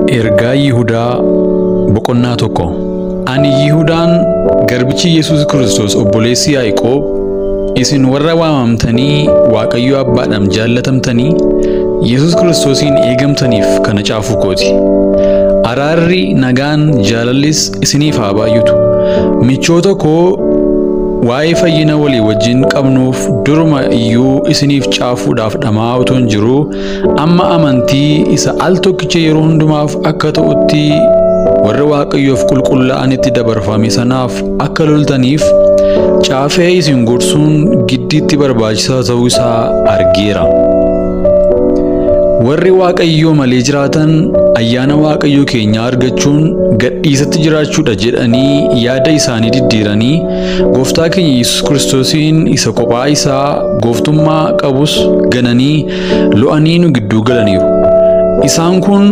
Ergaa Yihudaa boqonnaa tokko. Ani Yihudaan garbichi Yesuus Kiristoos obboleessi Yaaqoob, isin warra waamamtanii Waaqayyo Abbaadhaan jaallatamtanii Yesuus Kiristoosiin eegamtaniif kana caafuu kooti. Araarri, nagaan, jaalallis isiniif haa baay'atu. Michoota koo, waa'ee fayyina walii wajjin qabnuuf duruma iyyuu isiniif caafuudhaaf dhamaa utuu hin jiru, amma amantii isa al tokkicha yeroo hundumaaf akka ta'utti warra Waaqayyoof qulqullaa'anitti dabarfame sanaaf akka loltaniif caafee isin gorsuun giddiitti barbaachisaa ta'uu isaa argeera. Warri Waaqayyoo malee jiraatan ayyaana Waaqayyoo keenyaa argachuun gadhiisatti jiraachuudha jedhanii yaada isaanii diddiiranii Gooftaa keenya Yesuus Kiristoosiin isa kophaa isaa gooftummaa qabus gananii lo'anii nu gidduu galaniiru. Isaan kun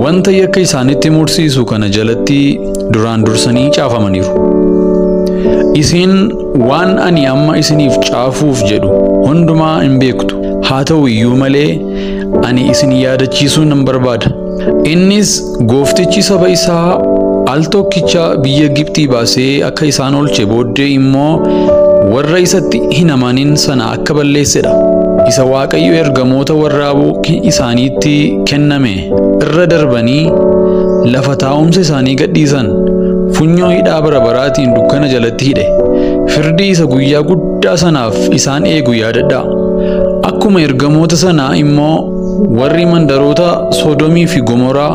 wanta yakka isaanitti mursiisu kana jalatti duraan dursanii caafamaniiru. Isin waan ani amma isiniif caafuuf jedhu hundumaa hin beektu. Haa ta'u iyyuu malee ani isin yaadachiisuu nan barbaada. Innis gooftichi saba isaa al tokkicha biyya Gibxii baasee akka isaan oolche booddee immoo warra isatti hin amanin sana akka balleessedha. Isa Waaqayyo ergamoota warraaboo isaaniitti kenname irra darbanii lafa taa'umsa isaanii gadhiisan, funyoo hidhaa bara baraatiin dukkana jalatti hidhe. Firdii isa guyyaa guddaa sanaaf isaan eegu yaadadhaa. Akkuma ergamoota sanaa immoo warri mandaroota Sodomii fi Gomoraa,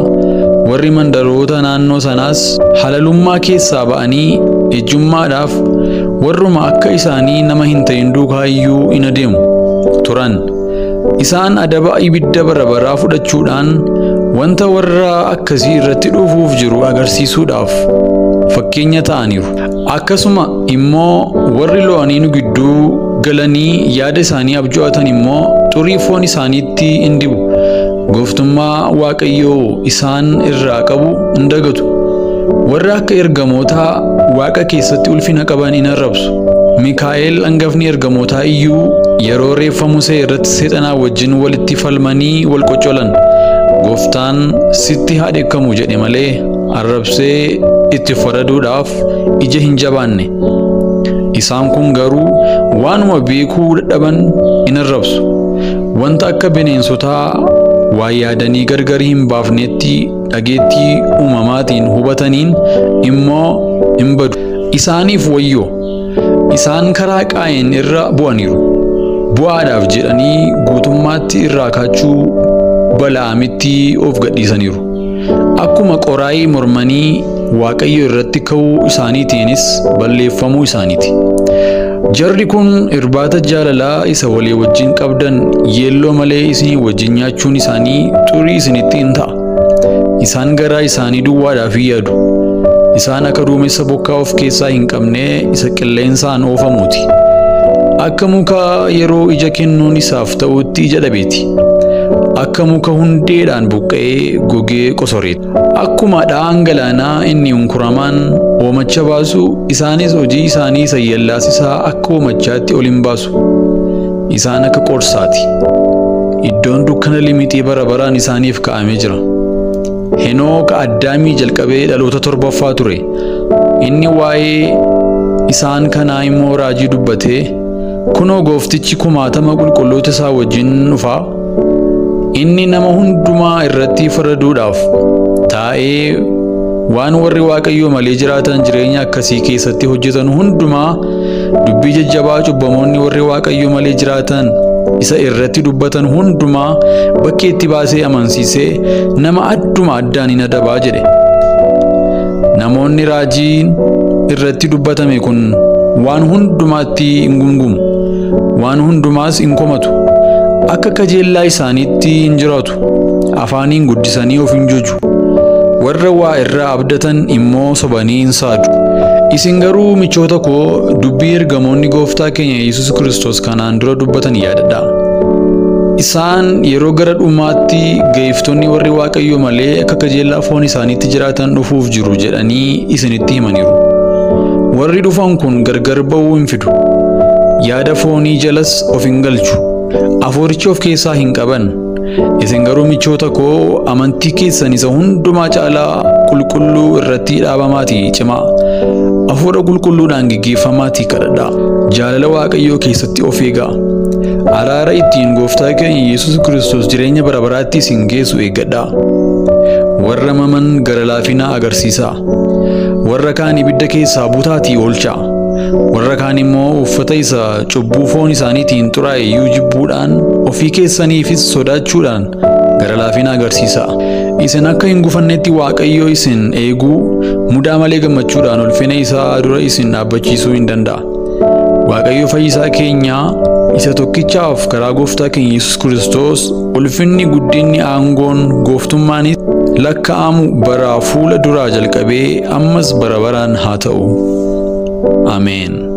warri mandaroota naannoo sanaas halalummaa keessaa ba'anii ejjummaadhaaf warruma akka isaanii nama hin ta'in duukaa iyyuu in adeemu turan. Isaan adaba ibidda bara baraa fudhachuudhaan wanta warra akkasii irratti dhufuuf jiru agarsiisuudhaaf fakkeenya ta'aniiru. Akkasuma immoo warri lo'anii nu gidduu galanii yaada isaanii abjootan immoo xurii foon isaaniitti in dibu. Gooftummaa Waaqayyoo isaan irraa qabu in dagatu. Warra akka ergamootaa Waaqa keessatti ulfina qaban in arrabsu. Mikaa'el hangafni ergamootaa iyyuu yeroo reeffa Musee irratti seexanaa wajjin walitti falmanii wal qocolan, Gooftaan sitti haa dheekkamu jedhe malee arrabsee itti faraduudhaaf ija hin jabaanne. Isaan kun garuu waanuma beekuu dadhaban in arrabsu. Wanta akka bineensotaa waa yaadanii gargar hin baafnetti dhageettii uumamaatiin hubataniin immoo hin badu. Isaaniif wayyoo! Isaan karaa Qaayeen irra bu'aniiru. Bu'aadhaaf jedhanii guutummaatti irraa kaachuu Bala'aamitti of gadhiisaniiru. Akkuma qoraayii mormanii Waaqayyo irratti ka'uu isaaniitiinis balleeffamuu isaaniiti. Jarri kun irbaata jaalalaa isa walii wajjin qabdan yeelloo malee isinii wajjin nyaachuun isaanii xurii isinitti hin ta'a. Isaan garaa isaanii duwwaadhaaf yaadu. Isaan akka duumessa bokkaa of keessaa hin qabne isa qilleensaan oofamuuti. Akka muka yeroo ija kennuun isaaf ta'utti ija dhabeeti. Akka muka hundeedhaan buqqa'ee gogee qosoreeti. Akkuma dha'aan galaanaa inni hunkuramaan oomacha baasu, isaanis hojii isaanii isa yellaasisaa akka oomachaatti ol hin baasu. Isaan akka qorsaati. Iddoon dukkana limixii bara baraan isaaniif kaa'amee jira. Henook Addaamii jalqabee dhaloota torbaffaa ture. Inni waa'ee isaan kanaa immoo raajii dubbatee, kunoo gooftichi 1000 qulqulloota isaa wajjin dhufaa. Inni nama hundumaa irratti faraduudhaaf taa'ee waan warri Waaqayyoo malee jiraatan jireenya akkasii keessatti hojjetan hundumaa dubbii jajjabaa cubbamoonni warri Waaqayyoo malee jiraatan isa irratti dubbatan hundumaa bakkeetti baasee amansiisee nama adduma addaan hin adabaa jedhe. Namoonni raajiin irratti dubbatame kun waan hundumaatti hin gungumu, waan hundumaas hin komatu. Akka kajeellaa isaaniitti hin jiraatu. Afaaniin guddisanii of hin jaju. Warra waa irraa abdatan immoo sobanii hin saadu. Isin garuu michoota koo dubbii ergamoonni Gooftaa keenya Yesuus Kiristoos kanaan dura dubbatan yaadadhaa. Isaan yeroo gara dhumaatti geeftonni warri Waaqayyoo malee akka kajeellaa foon isaaniitti jiraatan dhufuuf jiru jedhanii isinitti himaniiru. Warri dhufan kun gargar ba'uu hin fidu. Yaada foonii jalas of hin galchu. Afooricha of keessaa hin qaban. Isin garuu michoota koo amantii keessan isa hundumaa caalaa qulqulluu irratti dhaabamaatii cimaa. Hafuura qulqulluudhaan gaggeeffamaatii kadhadhaa. Jaalala Waaqayyoo keessatti of eegaa. Araara ittiin Gooftaa keenya Yesuus Kiristoos jireenya bara baraatti isin geessu eeggadhaa. Warra maman gara laafinaa agarsiisaa. Warra kaan ibidda keessaa butaatii oolchaa. Warra kaan immoo uffata isa cubbuu foon isaaniitiin xuraa'e iyyuu jibbuudhaan ofii keessaniifis sodaachuudhaan gara laafina agarsiisaa. Isin akka hin gufannetti Waaqayyoo isin eeguu mudaa malee gammachuudhaan ulfina isaa dura isin dhaabbachiisuu hin danda'a. Waaqayyo Fayyisaa keenya isa tokkichaaf karaa Gooftaa keenya Yesuus Kiristoos ulfinni guddinni aangoon gooftummaanis lakka'amu bara fuula duraa jalqabee ammas bara baraan haa ta'u. Ameen.